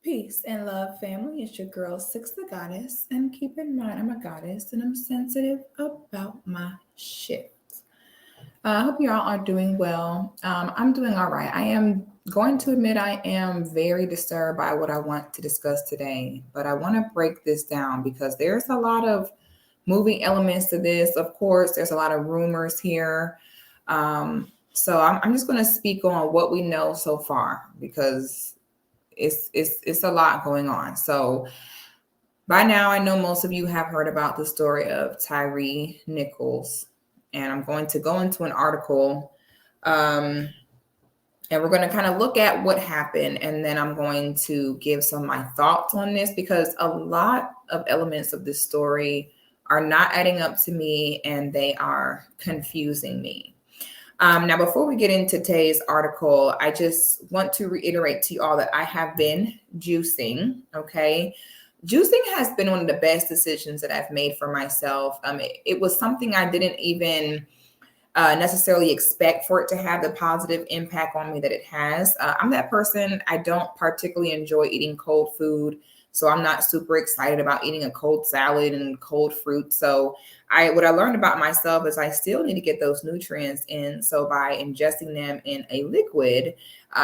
Peace and love, family. It's your girl, Sixthegoddis. And keep in mind, I'm a goddess and I'm sensitive about my shit. I hope you all are doing well. I'm doing all right. I am going to admit I am very disturbed by what I want to discuss today, but I want to break this down because there's a lot of moving elements to this. Of course, there's a lot of rumors here. So I'm just going to speak on what we know so far because it's a lot going on. So by now, I know most of you have heard about the story of Tyre Nichols, and I'm going to go into an article, and we're going to kind of look at what happened, and then I'm going to give some of my thoughts on this because a lot of elements of this story are not adding up to me, and they are confusing me. Now, before we get into today's article, I just want to reiterate to you all that I have been juicing, okay? Juicing has been one of the best decisions that I've made for myself. It was something I didn't even necessarily expect for it to have the positive impact on me that it has. I'm that person, I don't particularly enjoy eating cold food. So I'm not super excited about eating a cold salad and cold fruit. So what I learned about myself is I still need to get those nutrients in. So by ingesting them in a liquid,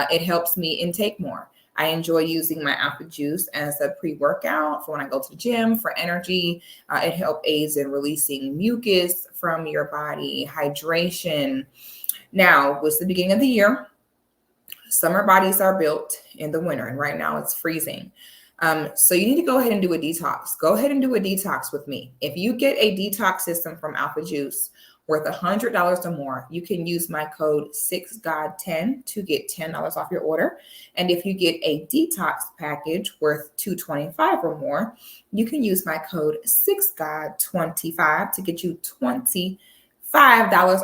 it helps me intake more. I enjoy using my apple juice as a pre-workout for when I go to the gym for energy. It helps aids in releasing mucus from your body, hydration. Now, it's the beginning of the year. Summer bodies are built in the winter, and right now it's freezing. So you need to go ahead and do a detox. Go ahead and do a detox with me. If you get a detox system from Alpha Juice worth $100 or more, you can use my code SIXGOD10 to get $10 off your order. And if you get a detox package worth $225 or more, you can use my code SIXGOD25 to get you $25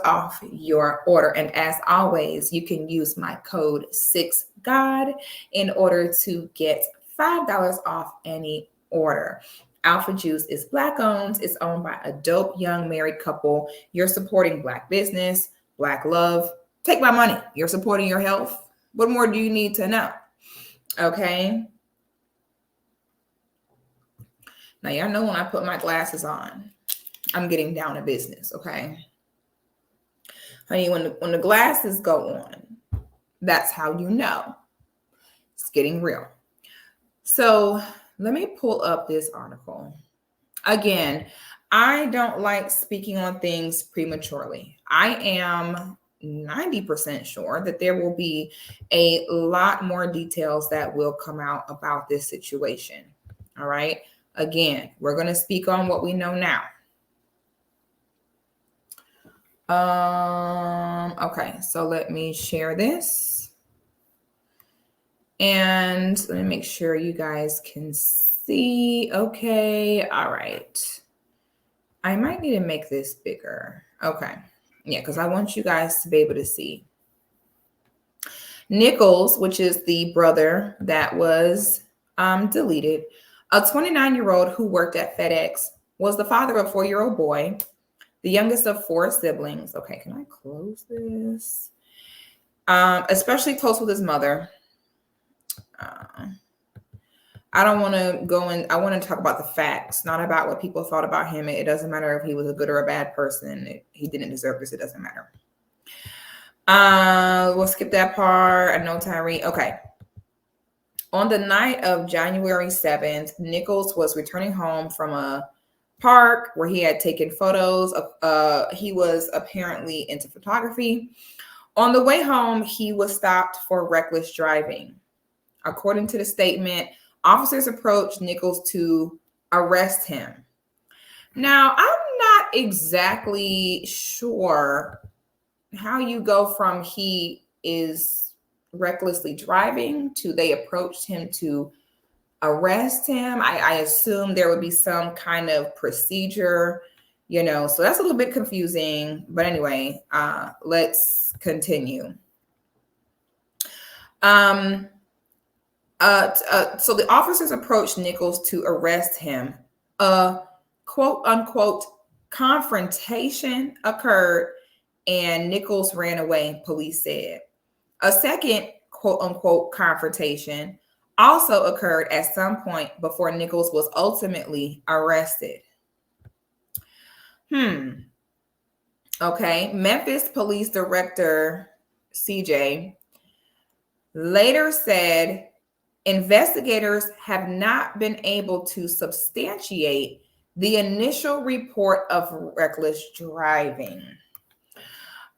off your order. And as always, you can use my code SIXGOD in order to get $5 off any order. Alpha Juice is Black owned. It's owned by a dope young married couple. You're supporting Black business, Black love. Take my money. You're supporting your health. What more do you need to know? Okay. Now, y'all know when I put my glasses on, I'm getting down to business. Okay. Honey, when the glasses go on, that's how you know it's getting real. So let me pull up this article. Again, I don't like speaking on things prematurely. I am 90% sure that there will be a lot more details that will come out about this situation. All right. Again, we're going to speak on what we know now. Okay, so let me share this. And let me make sure you guys can see. Okay, all right. I might need to make this bigger. Okay, yeah, because I want you guys to be able to see. Nichols, which is the brother that was deleted, a 29-year-old who worked at FedEx, was the father of a 4-year-old boy, the youngest of 4 siblings. Okay, can I close this? Especially close with his mother. I don't want to go in. I want to talk about the facts, not about what people thought about him. It doesn't matter if he was a good or a bad person. He didn't deserve this. It doesn't matter. We'll skip that part. I know Tyre. Okay. On the night of January 7th, Nichols was returning home from a park where he had taken photos. He was apparently into photography. On the way home, he was stopped for reckless driving. According to the statement, officers approached Nichols to arrest him. Now, I'm not exactly sure how you go from he is recklessly driving to they approached him to arrest him. I assume there would be some kind of procedure, so that's a little bit confusing. But anyway, let's continue. So the officers approached Nichols to arrest him. A quote unquote confrontation occurred and Nichols ran away, police said. A second quote unquote confrontation also occurred at some point before Nichols was ultimately arrested. Okay. Memphis Police Director CJ later said investigators have not been able to substantiate the initial report of reckless driving.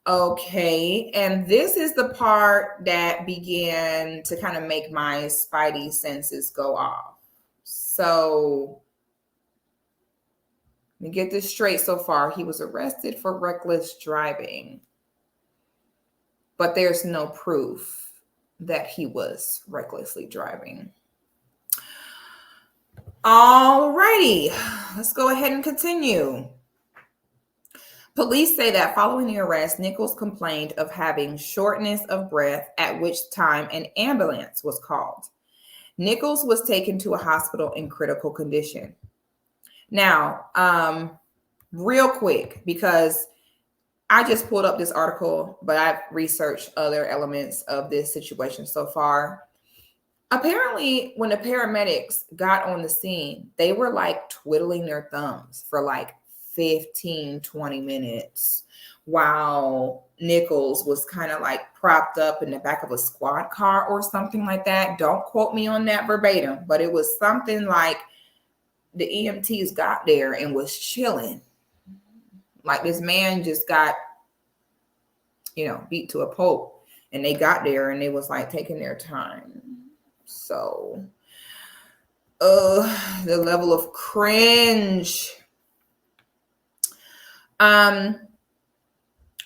Okay, and this is the part that began to kind of make my spidey senses go off. So, let me get this straight so far. He was arrested for reckless driving, but there's no proof that he was recklessly driving. All righty, let's go ahead and continue. Police say that following the arrest, Nichols complained of having shortness of breath, at which time an ambulance was called. Nichols was taken to a hospital in critical condition. Now, real quick, because I just pulled up this article, but I've researched other elements of this situation so far. Apparently, when the paramedics got on the scene, they were like twiddling their thumbs for like 15, 20 minutes while Nichols was kind of like propped up in the back of a squad car or something like that. Don't quote me on that verbatim, but it was something like the EMTs got there and was chilling. Like this man just got, beat to a pulp, and they got there and it was like taking their time. So, the level of cringe.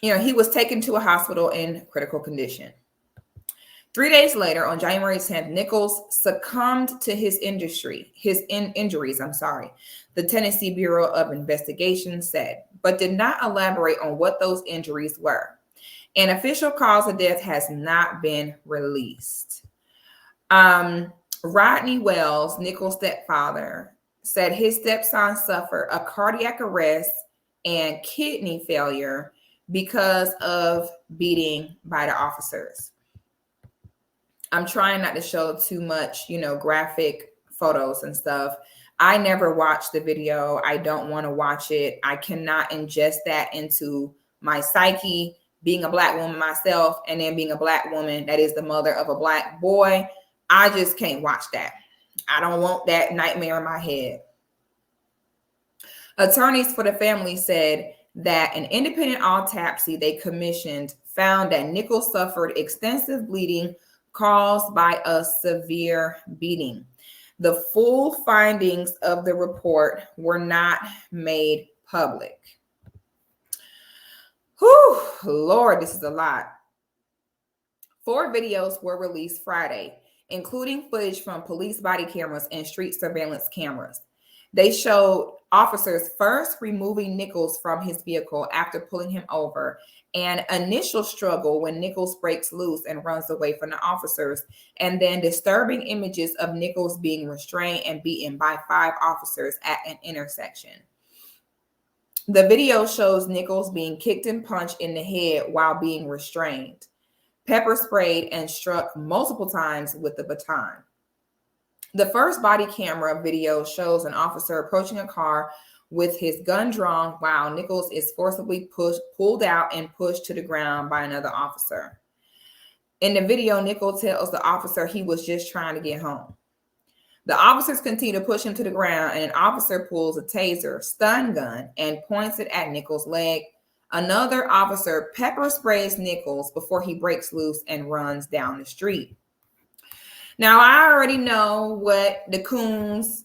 He was taken to a hospital in critical condition. 3 days later, on January 10th, Nichols succumbed to his injuries. The Tennessee Bureau of Investigation said, but did not elaborate on what those injuries were. An official cause of death has not been released. Rodney Wells, Nichols' stepfather, said his stepson suffered a cardiac arrest and kidney failure because of beating by the officers. I'm trying not to show too much, graphic photos and stuff. I never watched the video. I don't want to watch it. I cannot ingest that into my psyche, being a Black woman myself, and then being a Black woman that is the mother of a Black boy. I just can't watch that. I don't want that nightmare in my head. Attorneys for the family said that an independent autopsy they commissioned found that Nichols suffered extensive bleeding caused by a severe beating. The full findings of the report were not made public. Whew, Lord, this is a lot. 4 videos were released Friday, including footage from police body cameras and street surveillance cameras. They showed officers first removing Nichols from his vehicle after pulling him over, an initial struggle when Nichols breaks loose and runs away from the officers, and then disturbing images of Nichols being restrained and beaten by 5 officers at an intersection. The video shows Nichols being kicked and punched in the head while being restrained, pepper sprayed, and struck multiple times with the baton. The first body camera video shows an officer approaching a car with his gun drawn while Nichols is forcibly pulled out and pushed to the ground by another officer. In the video, Nichols tells the officer he was just trying to get home. The officers continue to push him to the ground, and an officer pulls a taser, stun gun, and points it at Nichols' leg. Another officer pepper sprays Nichols before he breaks loose and runs down the street. Now, I already know what the coons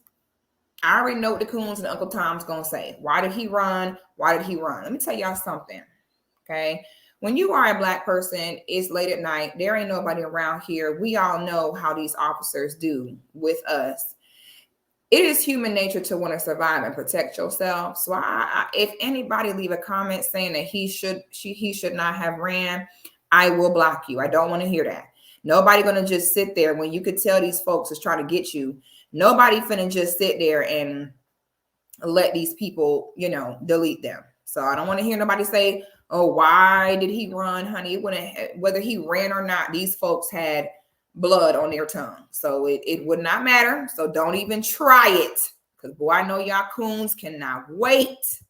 and Uncle Tom's going to say. Why did he run? Why did he run? Let me tell y'all something, okay? When you are a Black person, it's late at night. There ain't nobody around here. We all know how these officers do with us. It is human nature to want to survive and protect yourself. So if anybody leave a comment saying that he should not have ran, I will block you. I don't want to hear that. Nobody going to just sit there when you could tell these folks is trying to get you. Nobody finna just sit there and let these people, delete them. So I don't want to hear nobody say, oh, why did he run, honey? Whether he ran or not, these folks had blood on their tongue. So it would not matter. So don't even try it. Because boy, I know y'all coons cannot wait.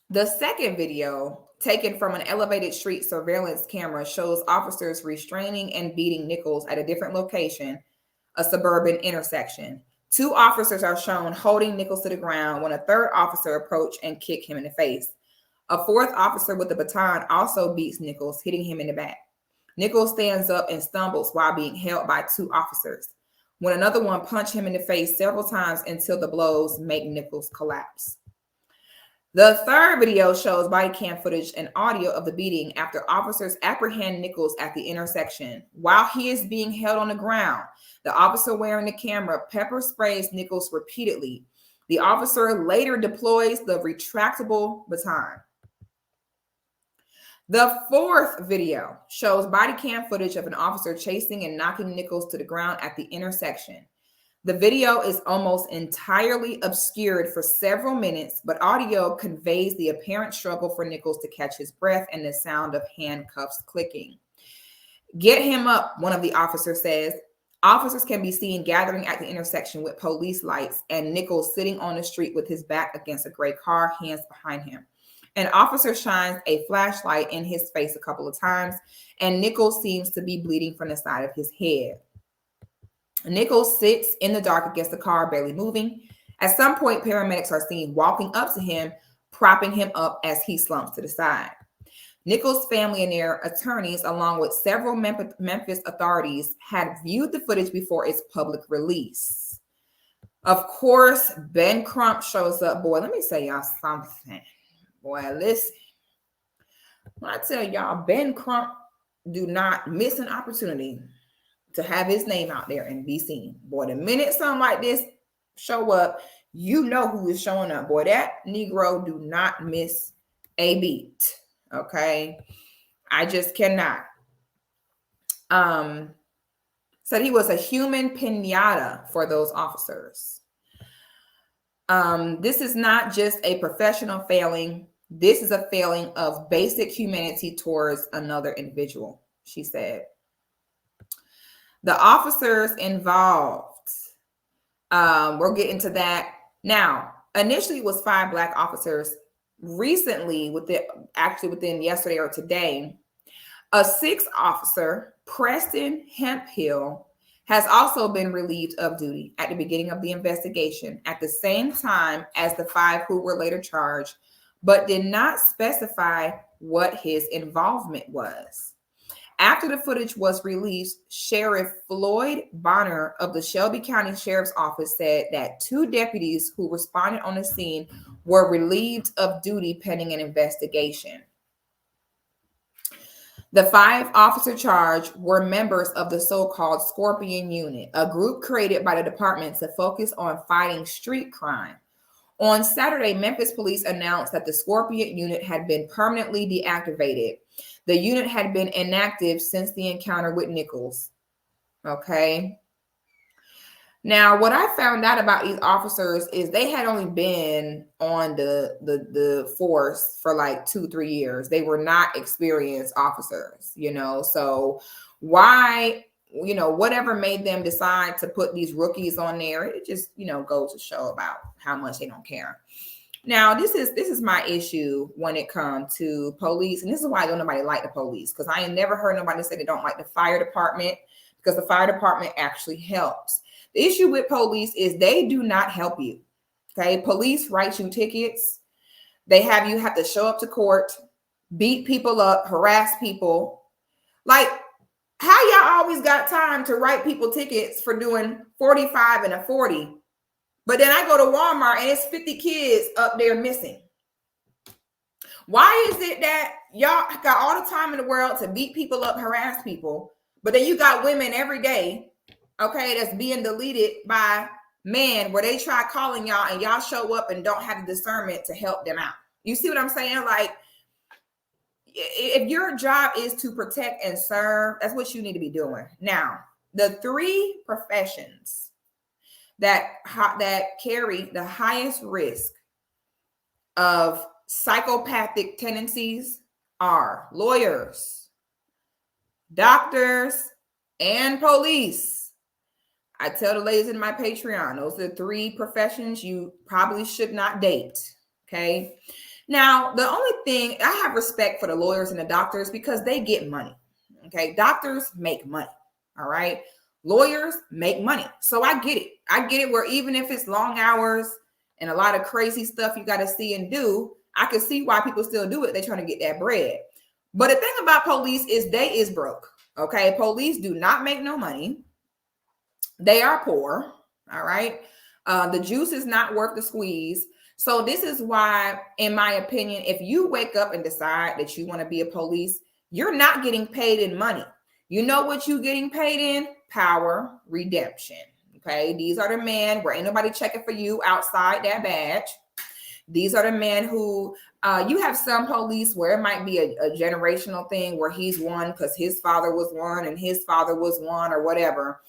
The second video, taken from an elevated street surveillance camera, shows officers restraining and beating Nichols at a different location, a suburban intersection. 2 officers are shown holding Nichols to the ground when a third officer approached and kicked him in the face. A 4th officer with a baton also beats Nichols, hitting him in the back. Nichols stands up and stumbles while being held by 2 officers, when another one punched him in the face several times until the blows make Nichols collapse. The third video shows body cam footage and audio of the beating after officers apprehend Nichols at the intersection. While he is being held on the ground, the officer wearing the camera pepper sprays Nichols repeatedly. The officer later deploys the retractable baton. The fourth video shows body cam footage of an officer chasing and knocking Nichols to the ground at the intersection. The video is almost entirely obscured for several minutes, but audio conveys the apparent struggle for Nichols to catch his breath and the sound of handcuffs clicking. Get him up, one of the officers says. Officers can be seen gathering at the intersection with police lights and Nichols sitting on the street with his back against a gray car, hands behind him. An officer shines a flashlight in his face a couple of times, and Nichols seems to be bleeding from the side of his head. Nichols sits in the dark against the car, barely moving. At some point, paramedics are seen walking up to him, propping him up as he slumps to the side. Nichols' family and their attorneys, along with several Memphis authorities, had viewed the footage before its public release. Of course, Ben Crump shows up. Boy, let me tell y'all something. Boy, listen. When I tell y'all, Ben Crump do not miss an opportunity to have his name out there and be seen. Boy, the minute something like this show up, you know who is showing up. Boy, that Negro do not miss a beat. Okay? I just cannot. Said he was a human pinata for those officers. This is not just a professional failing. This is a failing of basic humanity towards another individual, she said. The officers involved, we'll get into that. Now, initially it was 5 Black officers. Recently, within yesterday or today, a 6th officer, Preston Hemphill, has also been relieved of duty at the beginning of the investigation at the same time as the 5 who were later charged, but did not specify what his involvement was. After the footage was released, Sheriff Floyd Bonner of the Shelby County Sheriff's Office said that 2 deputies who responded on the scene were relieved of duty pending an investigation. The 5 officers charged were members of the so-called Scorpion Unit, a group created by the department to focus on fighting street crime. On Saturday, Memphis police announced that the Scorpion Unit had been permanently deactivated. The unit had been inactive since the encounter with Nichols. Okay. Now, what I found out about these officers is they had only been on the force for like 2-3 years. They were not experienced officers, So why, whatever made them decide to put these rookies on there, it just, goes to show about how much they don't care. Now, this is my issue when it comes to police, and this is why I don't nobody like the police, because I ain't never heard nobody say they don't like the fire department, because the fire department actually helps. The issue with police is they do not help you. Okay, police write you tickets. They have you have to show up to court, beat people up, harass people. Like, how y'all always got time to write people tickets for doing 45 and a 40? But then I go to Walmart and it's 50 kids up there missing. Why is it that y'all got all the time in the world to beat people up, harass people, but then you got women every day, okay, that's being deleted by men where they try calling y'all and y'all show up and don't have the discernment to help them out? You see what I'm saying? Like, if your job is to protect and serve, that's what you need to be doing. Now, the 3 professions that carry the highest risk of psychopathic tendencies are lawyers, doctors, and police. I tell the ladies in my Patreon, those are the 3 professions you probably should not date. Okay. Now, the only thing, I have respect for the lawyers and the doctors because they get money. Okay. Doctors make money. All right. Lawyers make money. So I get it. I get it where even if it's long hours and a lot of crazy stuff you got to see and do, I can see why people still do it. They're trying to get that bread. But the thing about police is they is broke. Okay. Police do not make no money. They are poor. All right. The juice is not worth the squeeze. So this is why, in my opinion, if you wake up and decide that you want to be a police, you're not getting paid in money. You know what you're getting paid in? Power, redemption. Okay. These are the men where ain't nobody checking for you outside that badge. These are the men who you have some police where it might be a generational thing where he's one because his father was one and his father was one or whatever.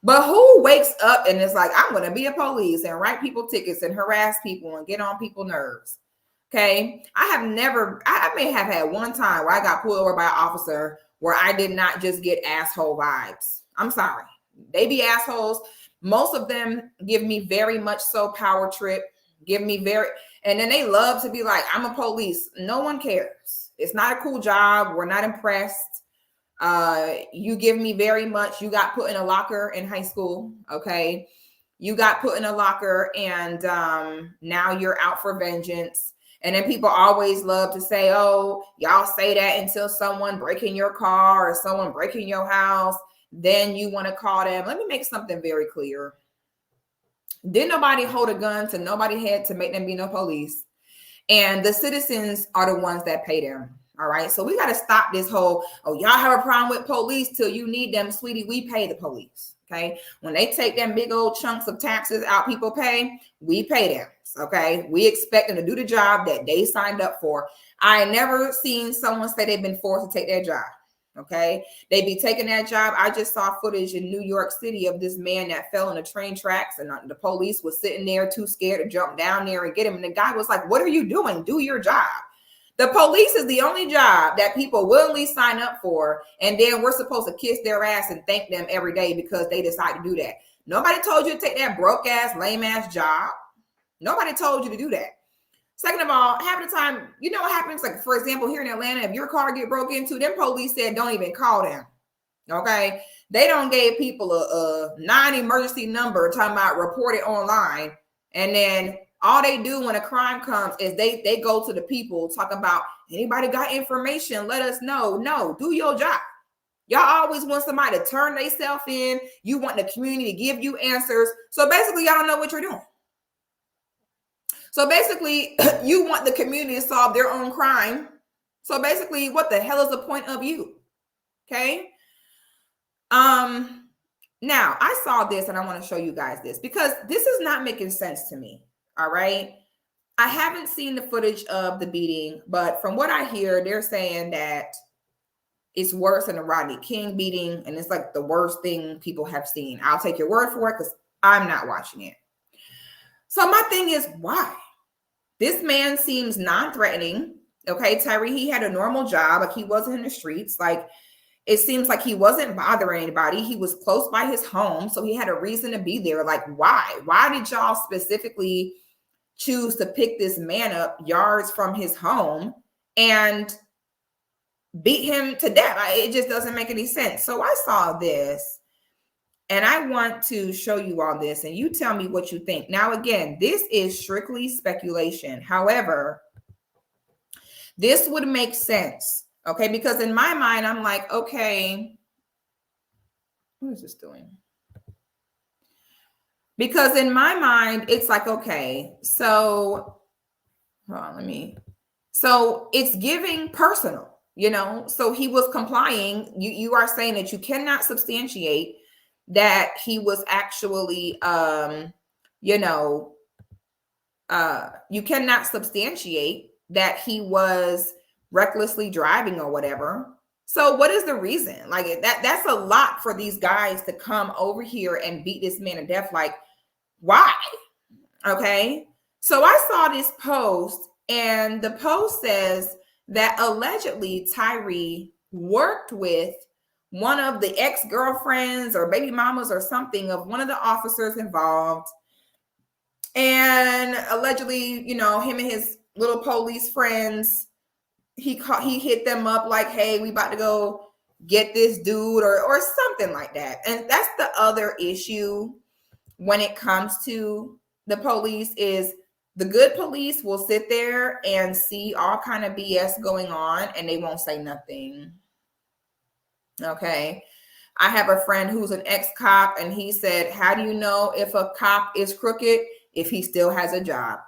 But who wakes up and is like, I'm going to be a police and write people tickets and harass people and get on people's nerves? Okay. I may have had one time where I got pulled over by an officer where I did not just get asshole vibes. I'm sorry. They be assholes. Most of them give me very much so power trip, and then they love to be like, I'm a police. No one cares. It's not a cool job. We're not impressed. You give me very much, you got put in a locker in high school. Okay. You got put in a locker and now you're out for vengeance. And then people always love to say, oh, y'all say that until someone breaking your car or someone breaking your house, then you want to call them. Let me make something very clear. Didn't nobody hold a gun to nobody's head to make them be no police. And the citizens are the ones that pay them. All right. So we got to stop this whole, oh, y'all have a problem with police till you need them, sweetie. We pay the police. Okay. When they take them big old chunks of taxes out, people pay, we pay them. Okay. We expect them to do the job that they signed up for. I never seen someone say they've been forced to take their job. Okay. They be taking that job. I just saw footage in New York City of this man that fell on the train tracks and the police was sitting there too scared to jump down there and get him. And the guy was like, what are you doing? Do your job. The police is the only job that people willingly sign up for. And then we're supposed to kiss their ass and thank them every day because they decide to do that. Nobody told you to take that broke ass, lame ass job. Nobody told you to do that. Second of all, half the time, you know what happens? Like, for example, here in Atlanta, if your car get broke into, them police said, don't even call them. Okay. They don't give people a non-emergency number talking about report it online. And then all they do when a crime comes is they go to the people talking about anybody got information, let us know. No, do your job. Y'all always want somebody to turn themselves in. You want the community to give you answers. So basically, y'all don't know what you're doing. So basically, you want the community to solve their own crime. So basically, what the hell is the point of you? Okay. Now I saw this and I want to show you guys this because this is not making sense to me. All right. I haven't seen the footage of the beating, but from what I hear, they're saying that it's worse than the Rodney King beating. And it's like the worst thing people have seen. I'll take your word for it because I'm not watching it. So my thing is, why? This man seems non-threatening. Okay, Tyre, he had a normal job. Like he wasn't in the streets. Like it seems like he wasn't bothering anybody. He was close by his home. So he had a reason to be there. Like why? Why did y'all specifically choose to pick this man up yards from his home and beat him to death? It just doesn't make any sense. So I saw this and I want to show you all this and you tell me what you think. Now, again, this is strictly speculation. However, this would make sense. Okay. Because in my mind, I'm like, okay, what is this doing? Because in my mind, it's like, okay, so hold on, so it's giving personal, you know, so he was complying. You are saying that you cannot substantiate that he was actually, you cannot substantiate that he was recklessly driving or whatever. So what is the reason? Like that's a lot for these guys to come over here and beat this man to death. Like, why? Okay. So I saw this post and the post says that allegedly Tyre worked with one of the ex-girlfriends or baby mamas or something of one of the officers involved. And allegedly, you know, him and his little police friends, he hit them up like, hey, we about to go get this dude or something like that. And that's the other issue when it comes to the police is the good police will sit there and see all kind of BS going on and they won't say nothing. Okay. I have a friend who's an ex-cop and he said, how do you know if a cop is crooked? If he still has a job.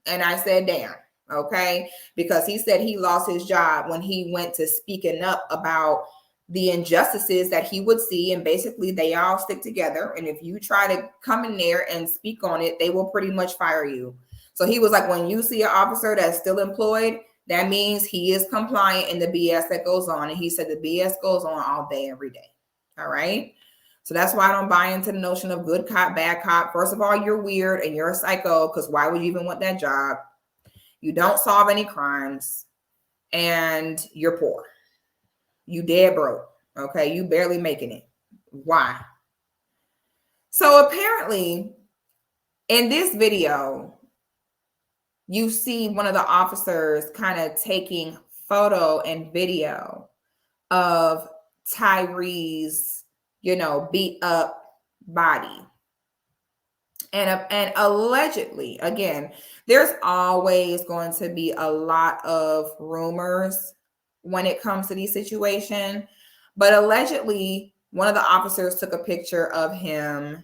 And I said, damn. Okay. Because he said he lost his job when he went to speaking up about the injustices that he would see. And basically they all stick together. And if you try to come in there and speak on it, they will pretty much fire you. So he was like, when you see an officer that's still employed, that means he is compliant in the BS that goes on. And he said the BS goes on all day, every day. All right. So that's why I don't buy into the notion of good cop, bad cop. First of all, you're weird and you're a psycho, because why would you even want that job? You don't solve any crimes and you're poor. You dead broke. Okay. You barely making it. Why? So apparently in this video, you see one of the officers kind of taking photo and video of Tyre's, you know, beat up body. And allegedly, again, there's always going to be a lot of rumors when it comes to these situations. But allegedly, one of the officers took a picture of him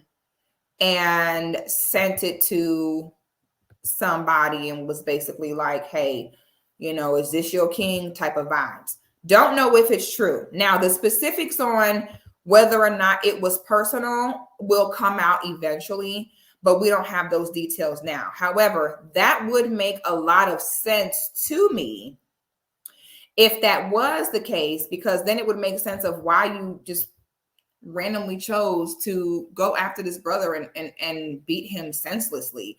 and sent it to somebody and was basically like, hey, you know, is this your king type of vibes. Don't know if it's true. Now, the specifics on whether or not it was personal will come out eventually, but we don't have those details now. However, that would make a lot of sense to me if that was the case, because then it would make sense of why you just randomly chose to go after this brother and beat him senselessly.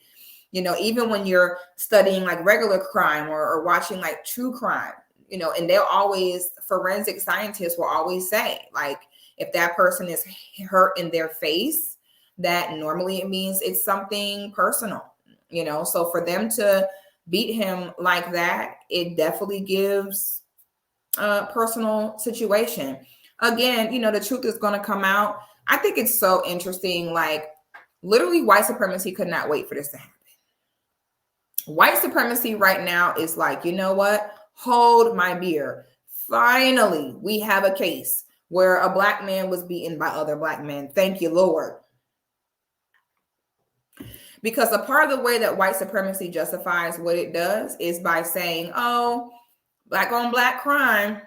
You know, even when you're studying like regular crime or watching like true crime, you know, and they'll always, forensic scientists will always say, like, if that person is hurt in their face, that normally it means it's something personal, you know. So for them to beat him like that, it definitely gives a personal situation. Again, you know, the truth is going to come out. I think it's so interesting. Like, literally, white supremacy could not wait for this to happen. White supremacy right now is like, you know what? Hold my beer. Finally, we have a case where a black man was beaten by other black men. Thank you, Lord. Because a part of the way that white supremacy justifies what it does is by saying, oh, black on black crime,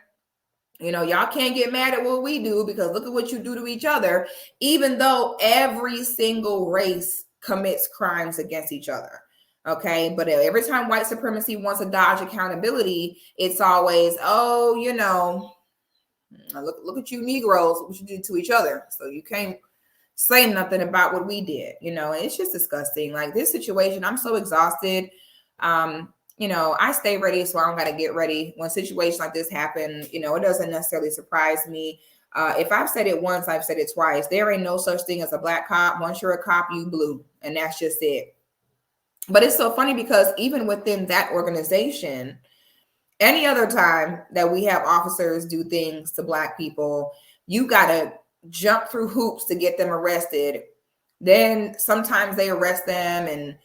you know, y'all can't get mad at what we do because look at what you do to each other, even though every single race commits crimes against each other. Okay. But every time white supremacy wants to dodge accountability, it's always, oh, you know, look at you Negroes, what you did to each other. So you can't say nothing about what we did. You know, it's just disgusting. Like this situation, I'm so exhausted. You know, I stay ready, so I don't got to get ready. When situations like this happen, you know, it doesn't necessarily surprise me. If I've said it once, I've said it twice. There ain't no such thing as a black cop. Once you're a cop, you blue, and that's just it. But it's so funny because even within that organization, any other time that we have officers do things to black people, you got to jump through hoops to get them arrested. Then sometimes they arrest them and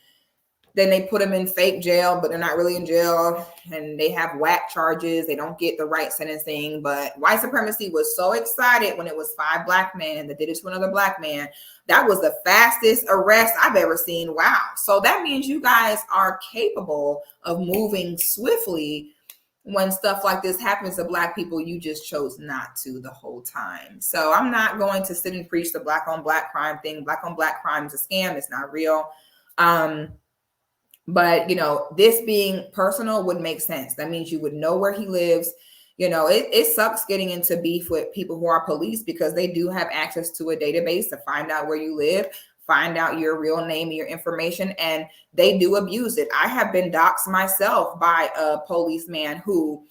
then they put them in fake jail, but they're not really in jail. And they have whack charges. They don't get the right sentencing. But white supremacy was so excited when it was 5 black men that did it to another black man. That was the fastest arrest I've ever seen. Wow. So that means you guys are capable of moving swiftly when stuff like this happens to black people. You just chose not to the whole time. So I'm not going to sit and preach the black on black crime thing. Black on black crime is a scam. It's not real. But, you know, this being personal would make sense. That means you would know where he lives. You know, it sucks getting into beef with people who are police because they do have access to a database to find out where you live, find out your real name and your information, and they do abuse it. I have been doxxed myself by a policeman who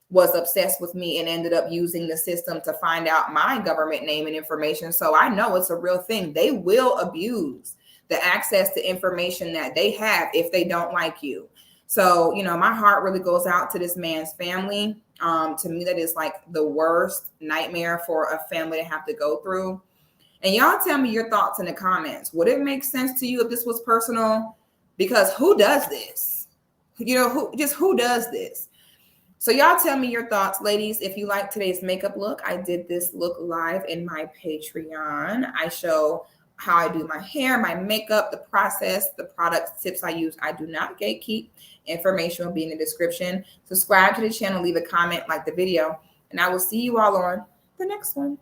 was obsessed with me and ended up using the system to find out my government name and information. So I know it's a real thing. They will abuse the access to information that they have if they don't like you. So, you know, my heart really goes out to this man's family. To me, that is like the worst nightmare for a family to have to go through. And y'all tell me your thoughts in the comments. Would it make sense to you if this was personal? Because who does this? You know, who does this? So y'all tell me your thoughts, ladies. If you like today's makeup look, I did this look live in my Patreon. I show how I do my hair, my makeup, the process, the products, tips I use. I do not gatekeep. Information will be in the description. Subscribe to the channel, leave a comment, like the video, and I will see you all on the next one.